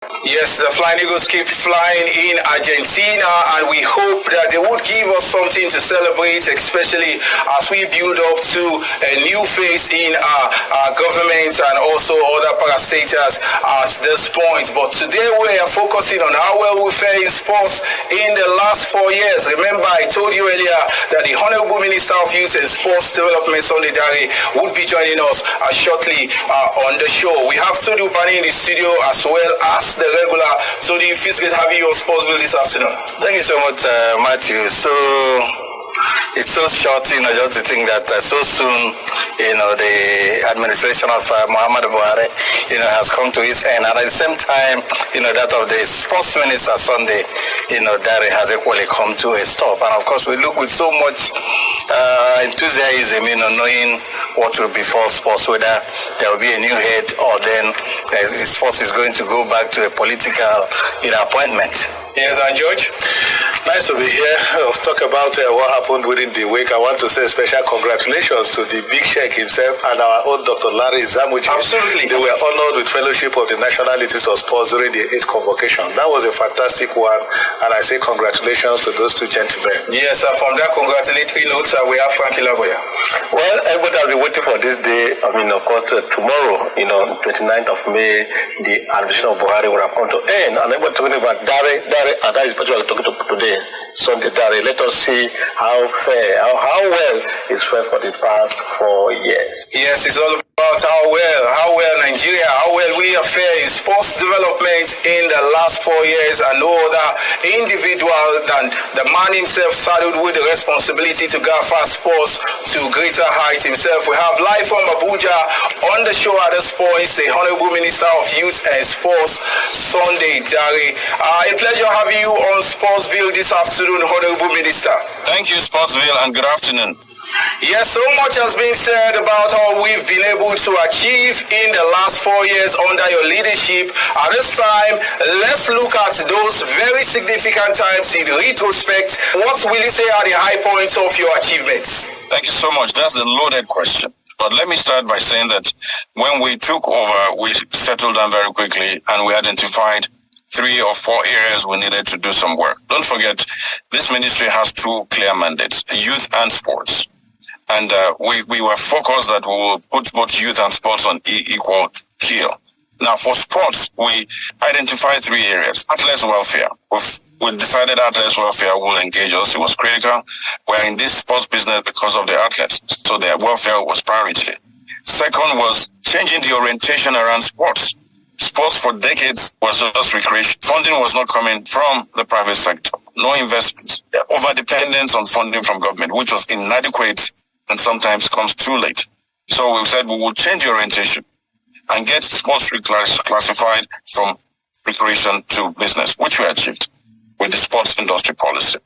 Yes, the Flying Eagles keep flying in Argentina, and we hope that they would give us something to celebrate, especially as we build up to a new phase in our government and also other parastatals at this point. But today we are focusing on how well we fare in sports in the last 4 years. Remember, I told you earlier that the Honorable Minister of Youth and Sports Development, Sunday Dare, would be joining us shortly on the show. We have Tolu Bani in the studio as well as the regular. So do you feel good having you on SPORTSVILE this afternoon? Thank you so much, Matthew. So it's so short, just to think that so soon, the administration of Muhammad Buhari, has come to its end. And at the same time, that of the sports minister Sunday, Dare has equally come to a stop. And of course, we look with so much enthusiasm, knowing what will befall sports, whether there will be a new head or then sports is going to go back to a political appointment. Yes, and George? Nice to be here. Talk about what happened within the week. I want to say special congratulations to the big sheikh himself and our own Dr. Larry Zamuji. Absolutely. They were honored with fellowship of the nationalities of sports during the 8th convocation. That was a fantastic one, and I say congratulations to those two gentlemen. Yes, from that congratulatory note, we have Frankie Laboya. Well, everybody has been waiting for this day. Of course, tomorrow, 29th of May, the administration of Buhari will have come to end. And everybody talking about Dare, and that is what we are talking to today. Sunday Dare. Let us see how well is fair for the past 4 years. Yes, it's all about how well Nigeria, how well we are fair in sports development in the last 4 years, and no other individual than the man himself saddled with the responsibility to guide fast sports to greater heights himself. We have live from Abuja on the show at this point, the Honorable Minister of Youth and Sports, Sunday Dare. A pleasure having you on SPORTSVILE this afternoon, Honorable Minister. Thank you, SPORTSVILE, and good afternoon. Yes, so much has been said about how we've been able to achieve in the last 4 years under your leadership. At this time, let's look at those very significant times in retrospect. What will you say are the high points of your achievements? Thank you so much. That's a loaded question. But let me start by saying that when we took over, we settled down very quickly and we identified 3 or 4 areas we needed to do some work. Don't forget, this ministry has 2 clear mandates, youth and sports. And we were focused that we will put both youth and sports on equal keel. Now, for sports, we identified 3 areas. Athletes welfare. We decided athletes welfare will engage us. It was critical. We're in this sports business because of the athletes, so their welfare was priority. Second was changing the orientation around sports. Sports for decades was just recreation. Funding was not coming from the private sector. No investments. Over-dependence on funding from government, which was inadequate and sometimes comes too late. So we said we will change the orientation and get sports reclassified from recreation to business, which we achieved with the sports industry policy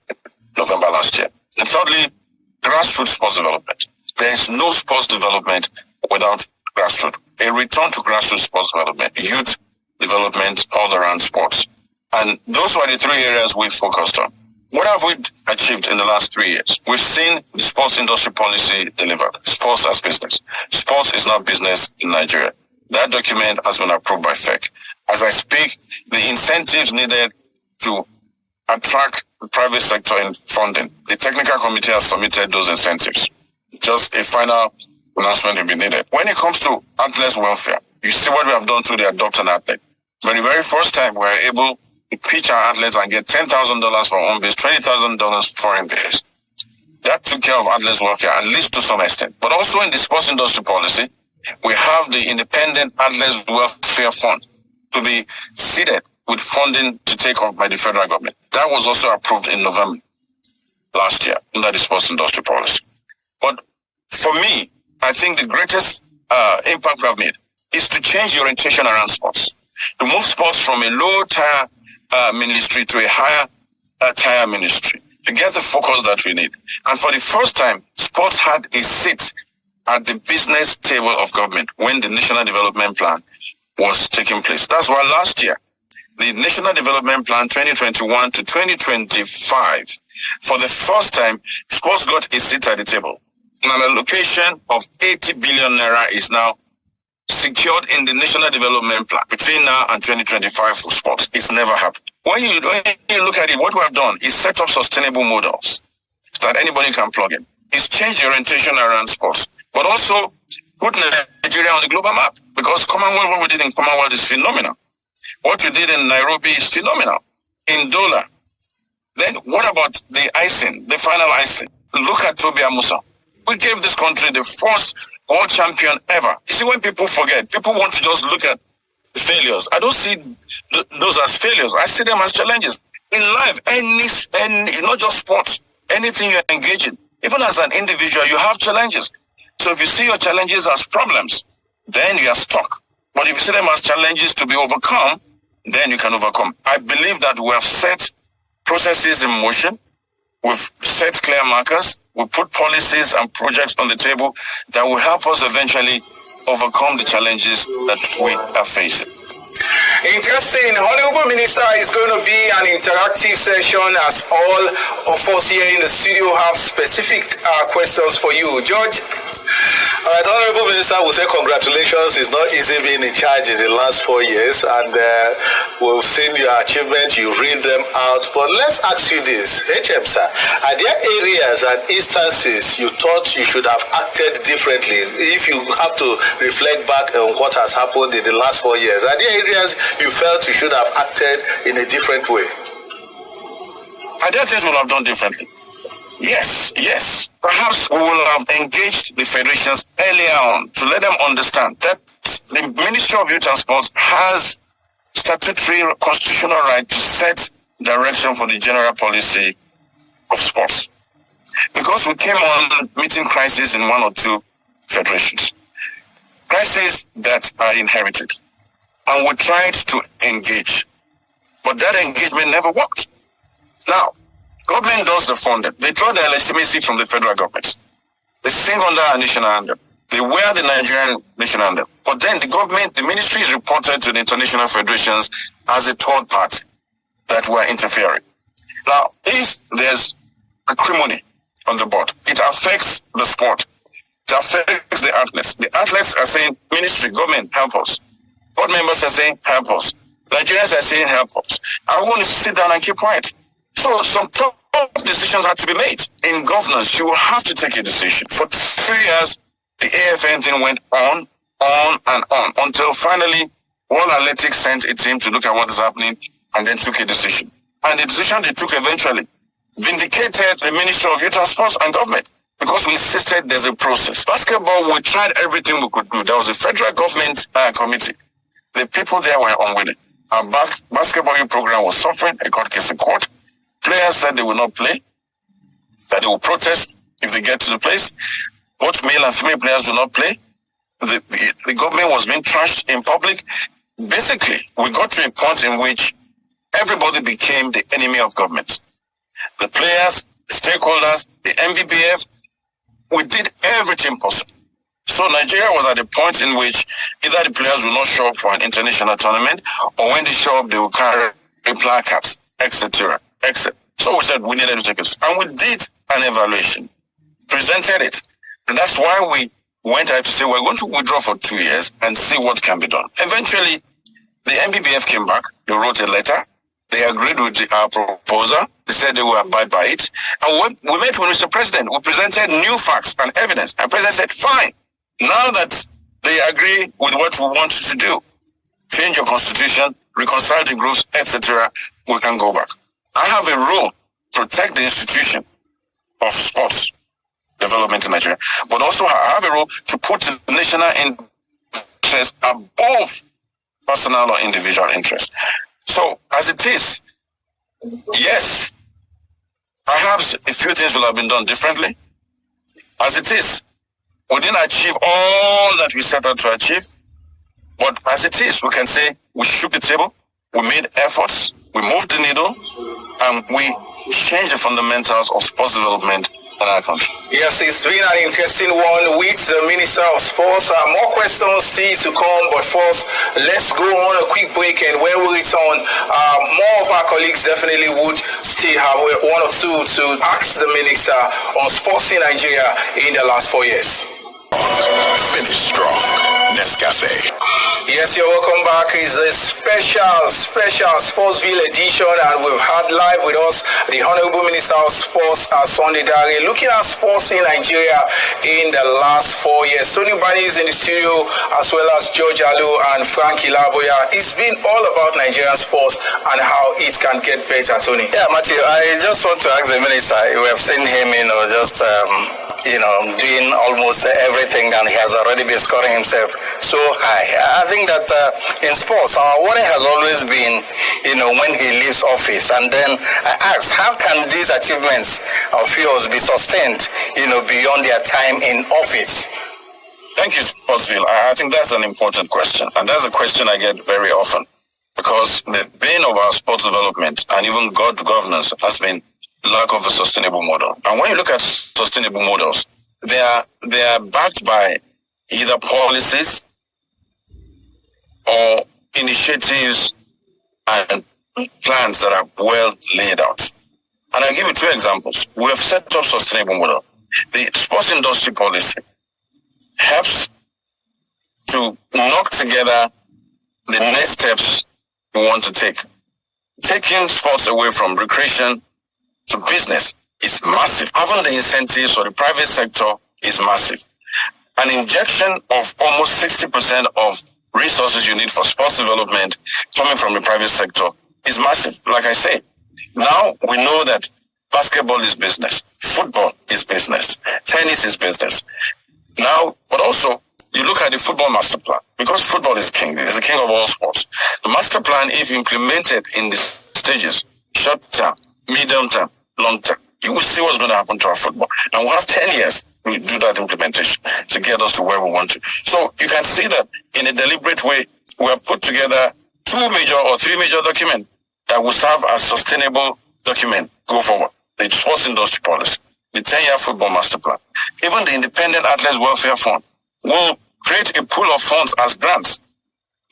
November last year. And thirdly, grassroots sports development. There is no sports development without grassroots. A return to grassroots sports development, youth development all around sports. And those were the 3 areas we focused on. What have we achieved in the last 3 years? We've seen the sports industry policy delivered. Sports as business. Sports is not business in Nigeria. That document has been approved by FEC. As I speak, the incentives needed to attract the private sector in funding, the technical committee has submitted those incentives. Just a final announcement will be needed. When it comes to athletes' welfare, you see what we have done to the adopt an athlete. For the very first time, we were able to pitch our athletes and get $10,000 for home-based, $20,000 foreign-based. That took care of athletes' welfare, at least to some extent. But also in the sports industry policy, we have the Independent Athletes Welfare Fund to be seeded with funding to take off by the federal government. That was also approved in November last year under the sports industry policy. But for me, I think the greatest impact we have made is to change the orientation around sports, to move sports from a low-tier ministry to a higher tier ministry, to get the focus that we need. And for the first time, sports had a seat at the business table of government when the National Development Plan was taking place. That's why last year, the National Development Plan 2021 to 2025, for the first time, sports got a seat at the table. And an allocation of 80 billion naira is now secured in the National Development Plan between now and 2025 for sports. It's never happened. When you look at it, what we have done is set up sustainable models that anybody can plug in. It's changed the orientation around sports, but also put Nigeria on the global map, because Commonwealth, what we did in Commonwealth is phenomenal. What we did in Nairobi is phenomenal. In Dola. Then what about the icing, the final icing? Look at Toby Amusa. We gave this country the first world champion ever. You see, when people forget, people want to just look at the failures. I don't see those as failures. I see them as challenges. In life, any not just sports, anything you engage in, even as an individual, you have challenges. So if you see your challenges as problems, then you are stuck. But if you see them as challenges to be overcome, then you can overcome. I believe that we have set processes in motion. We've set clear markers. We put policies and projects on the table that will help us eventually overcome the challenges that we are facing. Interesting. Honorable Minister, is going to be an interactive session as all of us here in the studio have specific questions for you. George? All right, Honorable Minister, we say congratulations. It's not easy being in charge in the last 4 years, and we've seen your achievements, you read them out. But let's ask you this, HM sir, are there areas and instances you thought you should have acted differently if you have to reflect back on what has happened in the last 4 years? Are there areas you felt you should have acted in a different way? Are there things we'll have done differently? Yes. Perhaps we will have engaged the federations earlier on to let them understand that the Ministry of Youth and Sports has statutory constitutional right to set direction for the general policy of sports. Because we came on meeting crises in one or two federations. Crises that are inherited. And we tried to engage. But that engagement never worked. Now, government does the funding. They draw their legitimacy from the federal government. They sing under our national anthem. They wear the Nigerian national anthem. But then the government, the ministry is reported to the international federations as a third party that were interfering. Now, if there's acrimony on the board, it affects the sport. It affects the athletes. The athletes are saying, ministry, government, help us. Board members are saying, help us. Nigerians are saying, help us. I want to sit down and keep quiet. So some tough decisions had to be made. In governance, you will have to take a decision. For 2 years, the AFN thing went on and on, until finally World Athletics sent a team to look at what is happening and then took a decision. And the decision they took eventually vindicated the Ministry of Youth and Sports and government, because we insisted there's a process. Basketball, we tried everything we could do. There was a federal government committee. The people there were unwilling. Our basketball program was suffering. A court case in court. Players said they will not play, that they will protest if they get to the place. Both male and female players will not play. The government was being trashed in public. Basically, we got to a point in which everybody became the enemy of government. The players, the stakeholders, the MBBF, we did everything possible. So Nigeria was at a point in which either the players will not show up for an international tournament, or when they show up, they will carry placards, etc. So we said we needed to take it. And we did an evaluation, presented it. And that's why we went out to say we're going to withdraw for 2 years and see what can be done. Eventually, the MBBF came back. They wrote a letter. They agreed with our proposal. They said they will abide by it. And we met with Mr. President. We presented new facts and evidence. And the President said, fine. Now that they agree with what we want to do, change your constitution, reconcile the groups, etc., we can go back. I have a role to protect the institution of sports development in Nigeria, but also I have a role to put the national interest above personal or individual interest. So, as it is, yes, perhaps a few things will have been done differently. As it is, we didn't achieve all that we set out to achieve, but as it is, we can say we shook the table, we made efforts, we moved the needle, and we changed the fundamentals of sports development in our country. Yes, it's been an interesting one with the Minister of Sports. More questions still to come, but first, let's go on a quick break, and when we return, more of our colleagues definitely would still have one or two to ask the Minister on sports in Nigeria in the last 4 years. Finish strong. Nescafe. Yes, you're welcome back. It's a special SPORTSVILE edition, and we've had live with us the Honorable Minister of Sports, Sunday Dare, looking at sports in Nigeria in the last 4 years. Tony Bani is in the studio, as well as George Alu and Frankie Laboya. It's been all about Nigerian sports and how it can get better, Tony. Yeah, Matthew, I just want to ask the minister. We have seen him, doing almost everything, and he has already been scoring himself so high. I think that in sports, our worry has always been, when he leaves office. And then I ask, how can these achievements of yours be sustained, beyond their time in office? Thank you, SPORTSVILE. I think that's an important question, and that's a question I get very often, because the bane of our sports development and even good governance has been lack of a sustainable model. And when you look at sustainable models, they are backed by either policies or initiatives and plans that are well laid out. And I'll give you 2 examples. We have set up sustainable model. The sports industry policy helps to knock together the next steps we want to take. Taking sports away from recreation to business is massive. Having the incentives for the private sector is massive. An injection of almost 60% of resources you need for sports development coming from the private sector is massive. Like I say, now we know that basketball is business, football is business, tennis is business. Now, but also, you look at the football master plan, because football is king, it is the king of all sports. The master plan, if implemented in the stages, short term, medium term, long term, you will see what's going to happen to our football. And we'll have 10 years to do that implementation to get us to where we want to. So you can see that in a deliberate way, we have put together 2 major or 3 major documents that will serve as sustainable document go forward. The sports industry policy, the 10-year football master plan, even the Independent Athletes Welfare Fund will create a pool of funds as grants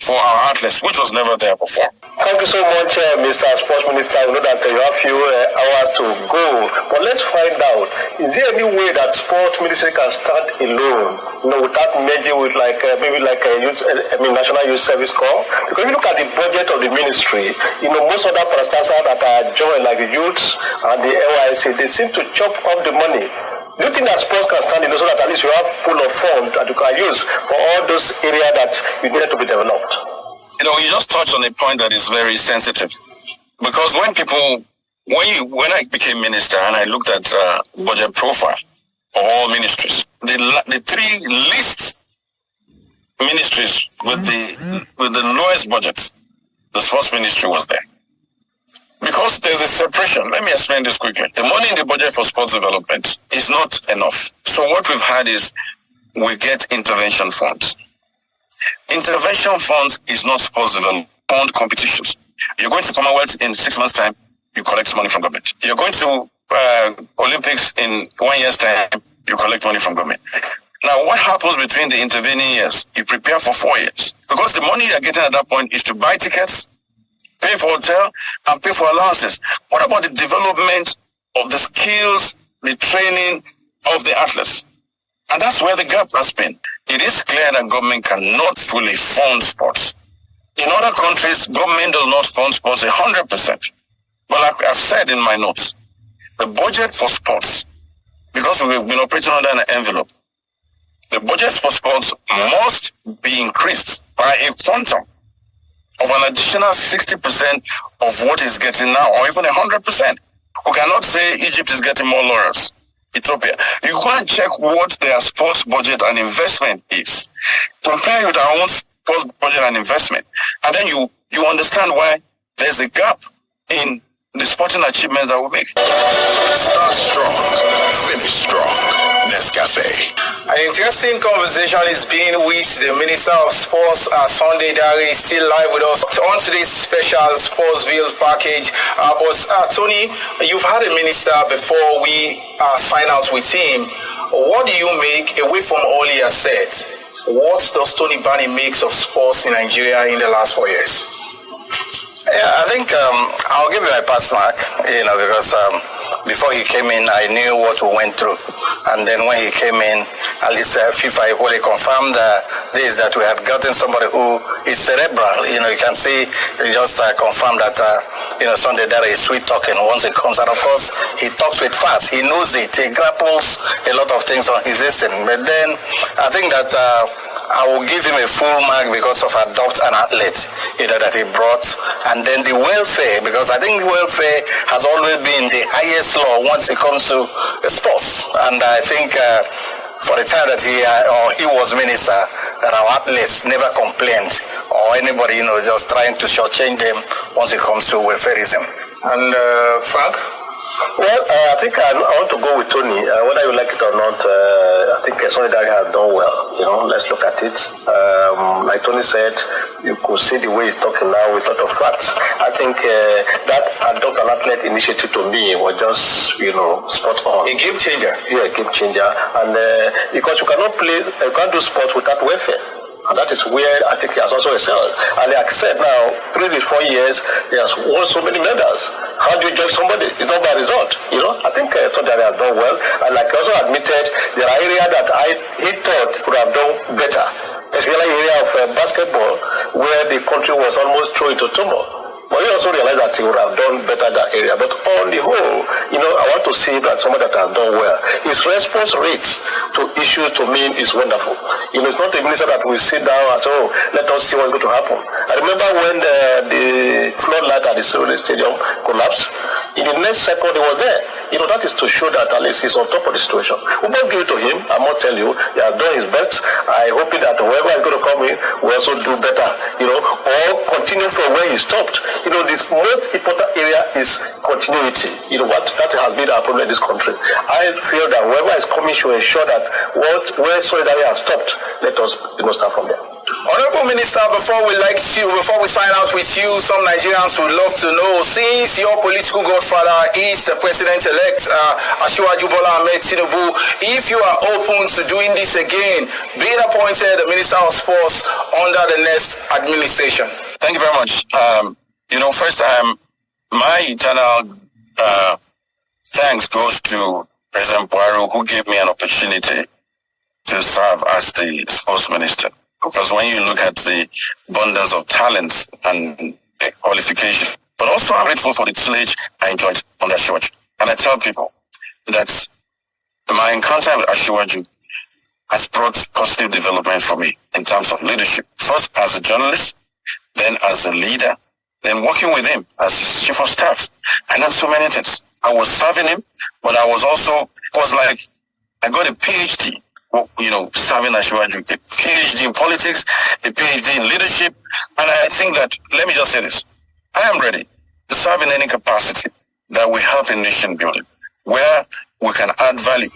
for our athletes, which was never there before. Thank you so much, Mr. Sports Minister. We know that you have a few hours to go, but let's find out, is there any way that sports ministry can stand alone, without merging with National Youth Service Corps? Because if you look at the budget of the ministry, most other parastatals that are joined, like the youths and the LIC, they seem to chop off the money. Do you think that sports can stand alone so that at least you have a pool of funds that you can use for all those areas that you needed to be developed? You just touched on a point that is very sensitive. Because when I became minister and I looked at budget profile of all ministries, the 3 least ministries with the lowest budget, the sports ministry was there. Because there's a separation. Let me explain this quickly. The money in the budget for sports development is not enough. So what we've had is we get intervention funds. Intervention funds is not sports development fund competitions. You're going to Commonwealth in 6 months' time, you collect money from government. You're going to Olympics in 1 year's time, you collect money from government. Now, what happens between the intervening years? You prepare for 4 years. Because the money you're getting at that point is to buy tickets, pay for hotel, and pay for allowances. What about the development of the skills, the training of the athletes? And that's where the gap has been. It is clear that government cannot fully fund sports. In other countries, government does not fund sports 100%. But like I've said in my notes, the budget for sports, because we've been operating under an envelope, the budget for sports must be increased by a quantum of an additional 60% of what is getting now, or even 100%. We cannot say Egypt is getting more laurels. Ethiopia. You go and check what their sports budget and investment is. Compare with our own sports budget and investment. And then you understand why there's a gap in the sporting achievements that we make. Start strong, finish strong. Nescafe. An interesting conversation is being with the Minister of Sports, Sunday Dare, is still live with us on today's special SPORTSVILE package. But Tony, you've had a minister before we sign out with him. What do you make, away from all he has said, what does Tony Bani make of sports in Nigeria in the last 4 years? Yeah, I think I'll give you a pass mark, because before he came in, I knew what we went through. And then when he came in, at least FIFA equally confirmed this, that we had gotten somebody who is cerebral. You can see, he just confirmed that, Sunday Dare is sweet talking once it comes out. Of course, he talks with fast. He knows it. He grapples a lot of things on his listening. But then I think that I will give him a full mark because of adopt an athlete, that he brought. And then the welfare, because I think welfare has always been the highest law once it comes to sports. And I think for the time that he was minister, that our athletes never complained, or anybody, just trying to shortchange them once it comes to welfareism. And Frank? Well, I think I want to go with Tony. Whether you like it or not, I think Solidarity has done well. Let's look at it. Like Tony said, you could see the way he's talking now with a lot of facts. I think that Adopt an Athlete initiative to me was just, spot on. A game changer. Yeah, a game changer. And because you can't do sports without welfare. And that is where I think he has also excelled. And like I said now, 3 to 4 years, he has won so many medals. How do you judge somebody? It's not by result. I think Solidarity has done well. And like he also admitted, there are areas that he thought could have done better. Especially the area of basketball, where the country was almost thrown into turmoil. But he also realized that he would have done better in that area. But on the whole, I want to see that somebody that has done well. His response rates to issues to me is wonderful. It's not a minister that will sit down and say, let us see what's going to happen. I remember when the floodlight at the stadium collapsed. In the next second, he was there. That is to show that at least he's on top of the situation. We must give it to him. I must tell you, he has done his best. I hope that whoever is going to come in will also do better, or continue from where he stopped. This most important area is continuity. That has been our problem in this country. I feel that whoever is coming should ensure that where Solidarity has stopped, let us start from there. Honorable Minister, before we sign out with you, some Nigerians would love to know, since your political godfather is the president-elect, Asiwaju Bola Ahmed Tinubu, if you are open to doing this again, being appointed the Minister of Sports under the next administration. Thank you very much. First, my eternal thanks goes to President Buhari, who gave me an opportunity to serve as the sports minister. Because when you look at the abundance of talents and the qualification, but also I'm grateful for the tutelage I enjoyed under Asiwaju. And I tell people that my encounter with Asiwaju has brought positive development for me in terms of leadership. First as a journalist, then as a leader, then working with him as his chief of staff. I learned so many things. I was serving him, but I was like, I got a PhD. Serving Asiwaju, a PhD in politics, a PhD in leadership. And I think that, let me just say this, I am ready to serve in any capacity that will help in nation building, where we can add value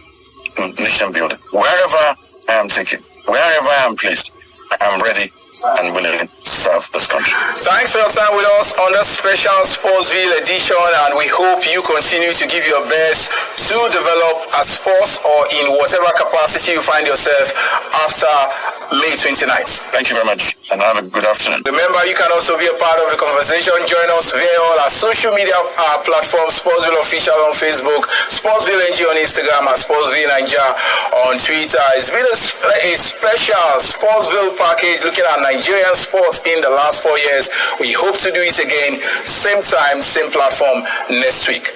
to nation building. Wherever I am taken, wherever I am placed, I am ready and willing to serve this country. Thanks for your time with us on this special SPORTSVILE edition, and we hope you continue to give your best to develop a sports or in whatever capacity you find yourself after May 29th. Thank you very much, and have a good afternoon. Remember, you can also be a part of the conversation. Join us via all our social media platforms, SPORTSVILE Official on Facebook, SPORTSVILE NG on Instagram, and SPORTSVILE Nigeria on Twitter. It's been a special SPORTSVILE package looking at Nigerian sports in the last 4 years. We hope to do it again, same time, same platform next week.